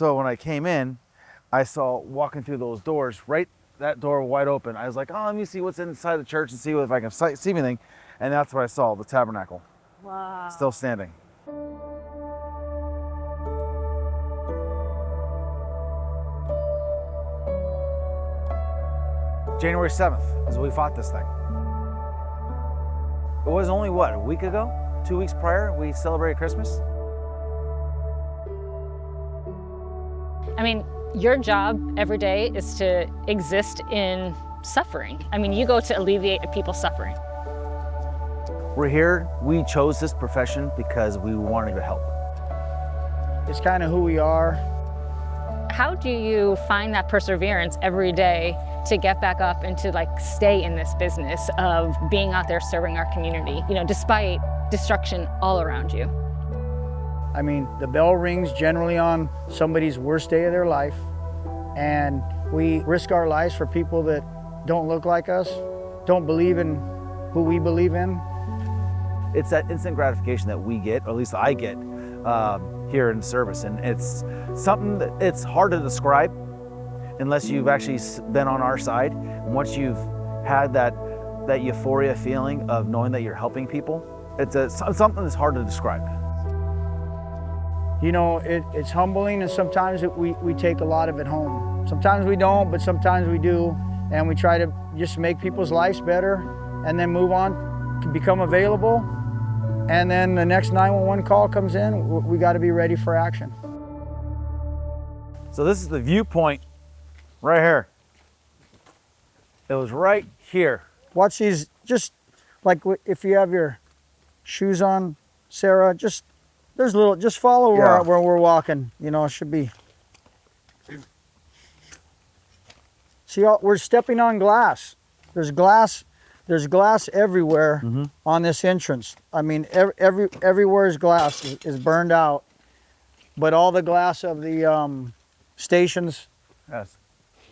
So when I came in, I saw walking through those doors, right, that door wide open. I was like, oh, let me see what's inside the church and see if I can see anything. And that's what I saw, the tabernacle. Wow. Still standing. January 7th is when we fought this thing. It was only, what, a week ago? 2 weeks prior, we celebrated Christmas? I mean, your job every day is to exist in suffering. I mean, you go to alleviate people's suffering. We're here, we chose this profession because we wanted to help. It's kind of who we are. How do you find that perseverance every day to get back up and to stay in this business of being out there serving our community, despite destruction all around you? I mean, the bell rings generally on somebody's worst day of their life, and we risk our lives for people that don't look like us, don't believe in who we believe in. It's that instant gratification that we get, or at least I get, here in service. And it's something that it's hard to describe unless you've actually been on our side. And once you've had that euphoria feeling of knowing that you're helping people, it's something that's hard to describe. It's humbling, and sometimes we take a lot of it home. Sometimes we don't, but sometimes we do. And we try to just make people's lives better and then move on, become available. And then the next 911 call comes in, we got to be ready for action. So this is the viewpoint right here. It was right here. Watch these, just like if you have your shoes on, Sarah, just follow where we're walking. It should be. See, we're stepping on glass. There's glass everywhere on this entrance. I mean, everywhere is glass is burned out, but all the glass of the stations. Yes.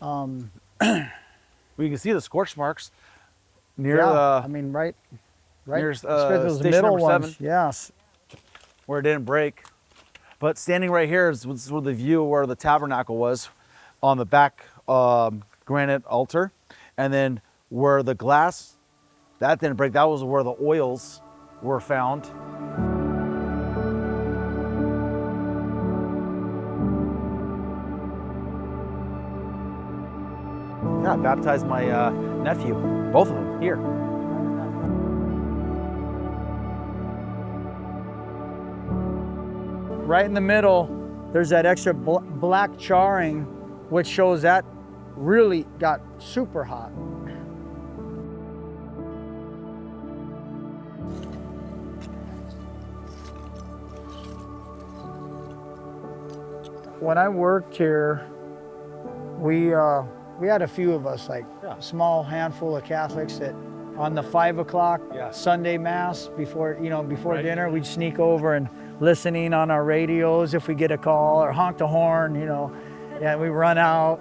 We can see the scorch marks near I mean, right near those station middle number ones. 7. Yes. Where it didn't break. But standing right here is where the view where the tabernacle was on the back granite altar, and then where the glass that didn't break, that was where the oils were found. Yeah, I baptized my nephew, both of them here. Right in the middle, there's that extra black charring, which shows that really got super hot. When I worked here, we had a few of us, a small handful of Catholics that on the 5 o'clock Sunday Mass before dinner, we'd sneak over and listening on our radios if we get a call, or honk the horn, we run out,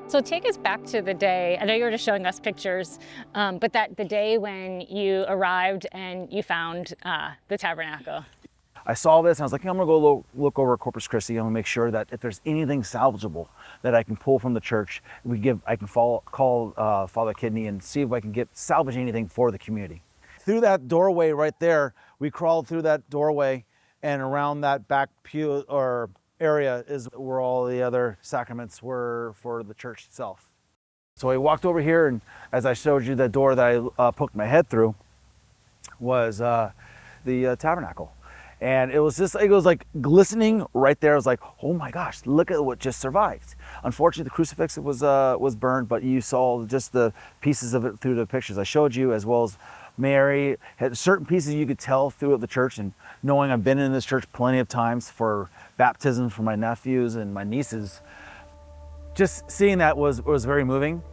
So take us back to the day. I know you were just showing us pictures, but the day when you arrived and you found the tabernacle. I saw this and I was like, I'm gonna go look over Corpus Christi. I'm gonna make sure that if there's anything salvageable that I can pull from the church, I can call Father Kidney and see if I can salvage anything for the community. Through that doorway right there, we crawled through that doorway, and around that back pew or area is where all the other sacraments were for the church itself. So I walked over here, and as I showed you, the door that I poked my head through was the tabernacle. And it was like glistening right there. I was like, oh my gosh, look at what just survived. Unfortunately, the crucifix was burned, but you saw just the pieces of it through the pictures I showed you, as well as Mary. Had certain pieces you could tell throughout the church, and knowing I've been in this church plenty of times for baptism for my nephews and my nieces, just seeing that was very moving.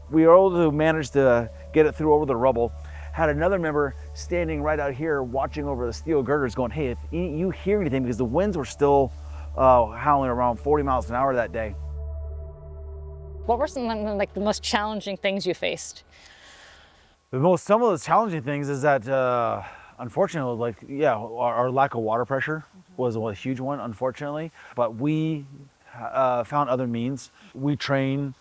We were able to manage to get it through over the rubble. Had another member standing right out here watching over the steel girders going, hey, if you hear anything, because the winds were still howling around 40 miles an hour that day. What were some of the most challenging things you faced? Some of the challenging things is that Unfortunately, like, yeah, our lack of water pressure was a huge one, unfortunately. But we found other means. We train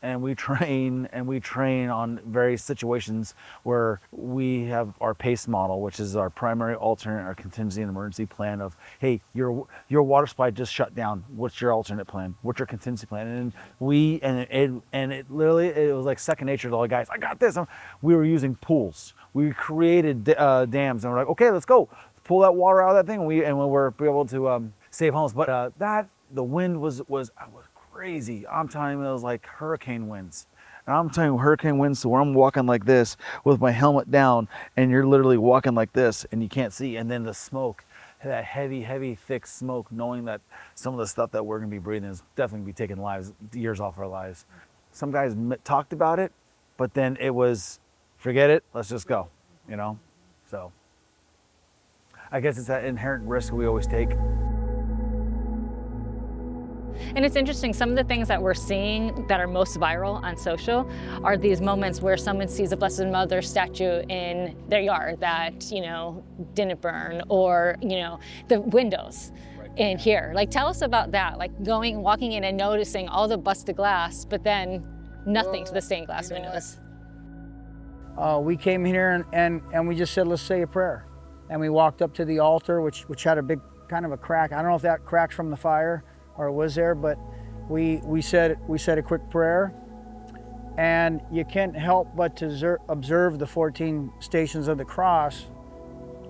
and we train and we train on various situations where we have our PACE model, which is our primary, alternate, our contingency and emergency plan of, hey, your water supply just shut down. What's your alternate plan? What's your contingency plan? And it literally, it was like second nature to all the guys. I got this. We were using pools. We created dams, and we're like, okay, let's go pull that water out of that thing. And we were able to save homes. But the wind was crazy. I'm telling you, it was like hurricane winds. And I'm telling you, hurricane winds to where I'm walking like this with my helmet down, and you're literally walking like this, and you can't see. And then the smoke, that heavy, thick smoke, knowing that some of the stuff that we're gonna be breathing is definitely gonna be taking years off our lives. Some guys talked about it, but then it was, forget it, let's just go, you know? So I guess it's that inherent risk we always take. And it's interesting, some of the things that we're seeing that are most viral on social are these moments where someone sees a Blessed Mother statue in their yard that, you know, didn't burn, or, you know, the windows in here. Like, tell us about that, like walking in and noticing all the busted glass, but then nothing to the stained glass windows. We came here and we just said, let's say a prayer. And we walked up to the altar, which had a big kind of a crack. I don't know if that cracked from the fire or was there, but we said a quick prayer. And you can't help but to observe the 14 stations of the cross,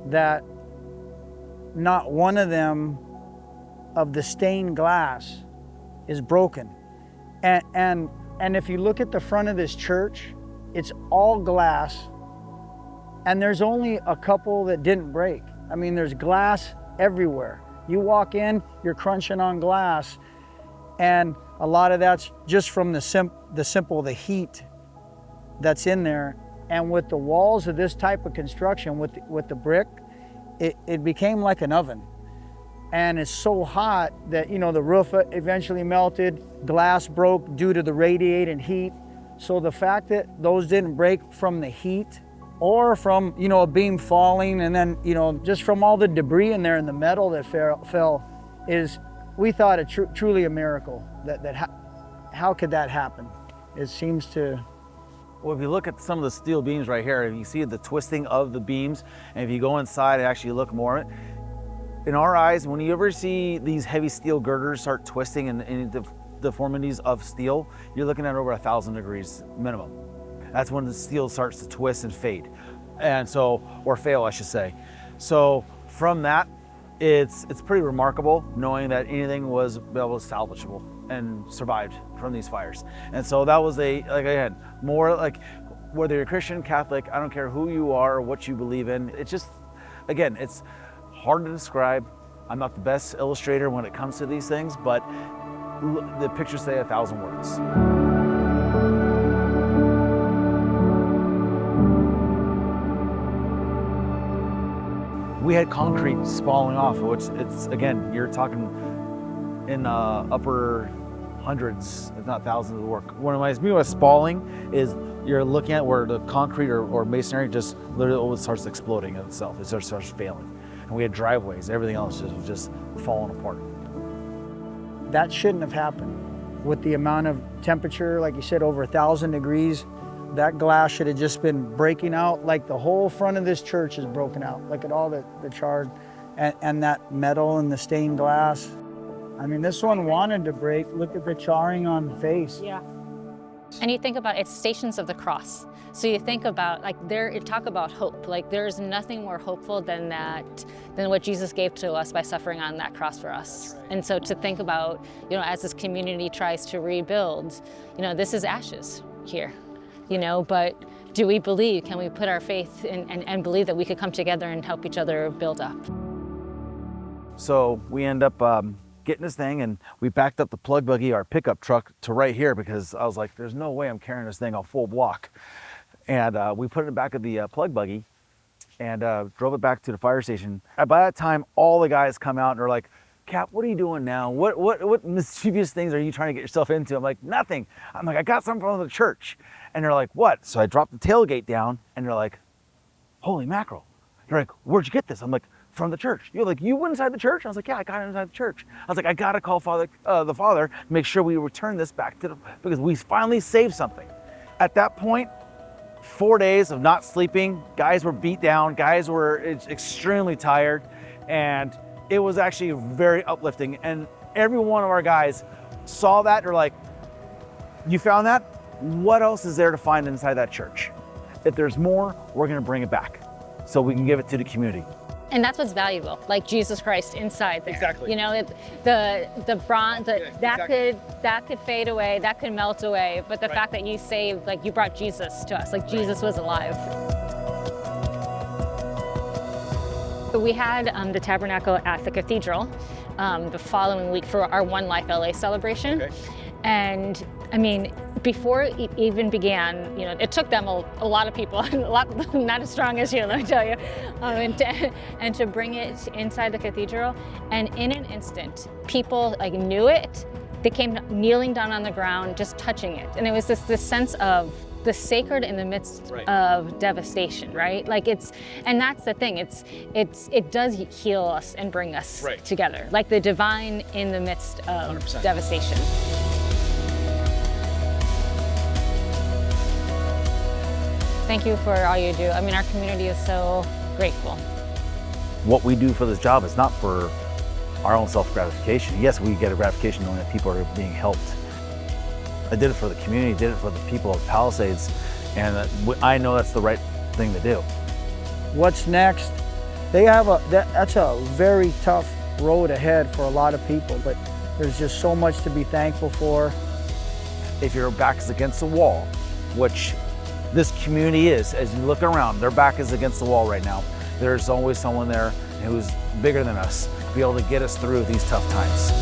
that not one of them of the stained glass is broken. And if you look at the front of this church, it's all glass, and there's only a couple that didn't break. I mean, there's glass everywhere. You walk in, you're crunching on glass, and a lot of that's just from the heat that's in there. And with the walls of this type of construction, with the brick, it became like an oven. And it's so hot that, you know, the roof eventually melted, glass broke due to the radiating heat. So the fact that those didn't break from the heat, or from, you know, a beam falling, and then, you know, just from all the debris in there and the metal that fell, is, we thought, truly a miracle. How could that happen? It seems to. Well, if you look at some of the steel beams right here, you see the twisting of the beams, and if you go inside and actually look more, in our eyes, when you ever see these heavy steel girders start twisting and the deformities of steel, you're looking at over 1,000 degrees minimum. That's when the steel starts to twist and fade, and so, or fail, I should say. So from that, it's pretty remarkable knowing that anything was salvageable and survived from these fires. And so that was like I had more like, whether you're Christian, Catholic, I don't care who you are or what you believe in. It's just, again, it's hard to describe. I'm not the best illustrator when it comes to these things, but the pictures say 1,000 words. We had concrete spalling off, which it's, again, you're talking in upper hundreds, if not thousands of work. What reminds me of spalling is you're looking at where the concrete or masonry just literally starts exploding in itself. It starts failing. And we had driveways, everything else just falling apart. That shouldn't have happened. With the amount of temperature, like you said, over 1,000 degrees, that glass should have just been breaking out. Like the whole front of this church is broken out. Look at all the charred, and that metal and the stained glass. I mean, this one wanted to break. Look at the charring on the face. Yeah. And you think about, it's stations of the cross. So you think about, like, you talk about hope. Like, there's nothing more hopeful than what Jesus gave to us by suffering on that cross for us. Right. And so to think about, you know, as this community tries to rebuild, you know, this is ashes here, you know, but do we believe, can we put our faith in, and believe that we could come together and help each other build up? So we end up getting this thing, and we backed up the plug buggy, our pickup truck, to right here, because I was like, there's no way I'm carrying this thing a full block. And we put it in the back of the plug buggy and drove it back to the fire station. And by that time, all the guys come out and are like, Cap, what are you doing now? What mischievous things are you trying to get yourself into? I'm like, nothing. I'm like, I got something from the church. And they're like, what? So I dropped the tailgate down, and they're like, holy mackerel. They're like, where'd you get this? I'm like, from the church. You're like, you went inside the church? I was like, yeah, I got it inside the church. I was like, I gotta call the father, make sure we return this back to because we finally saved something. At that point, 4 days of not sleeping, guys were beat down, guys were extremely tired, and it was actually very uplifting. And every one of our guys saw that, they're like, you found that? What else is there to find inside that church? If there's more, we're gonna bring it back so we can give it to the community. And that's what's valuable, like Jesus Christ inside there. Exactly. You know, the bronze, that exactly. could fade away, that could melt away, but the fact that you saved, like you brought Jesus to us, like Jesus was alive. So we had the tabernacle at the cathedral the following week for our One Life LA celebration. Okay. And I mean, before it even began, you know, it took them a lot of people, a lot not as strong as you, let me tell you, and to bring it inside the cathedral. And in an instant, people like knew it. They came kneeling down on the ground, just touching it. And it was this sense of the sacred in the midst of devastation, right? Like and that's the thing, it does heal us and bring us together. Like the divine in the midst of 100%. Devastation. Thank you for all you do. I mean, our community is so grateful. What we do for this job is not for our own self-gratification. Yes, we get a gratification knowing that people are being helped. I did it for the community, did it for the people of Palisades, and I know that's the right thing to do. What's next? They have that's a very tough road ahead for a lot of people, but there's just so much to be thankful for. If your back is against the wall, which this community is, as you look around, their back is against the wall right now. There's always someone there who's bigger than us to be able to get us through these tough times.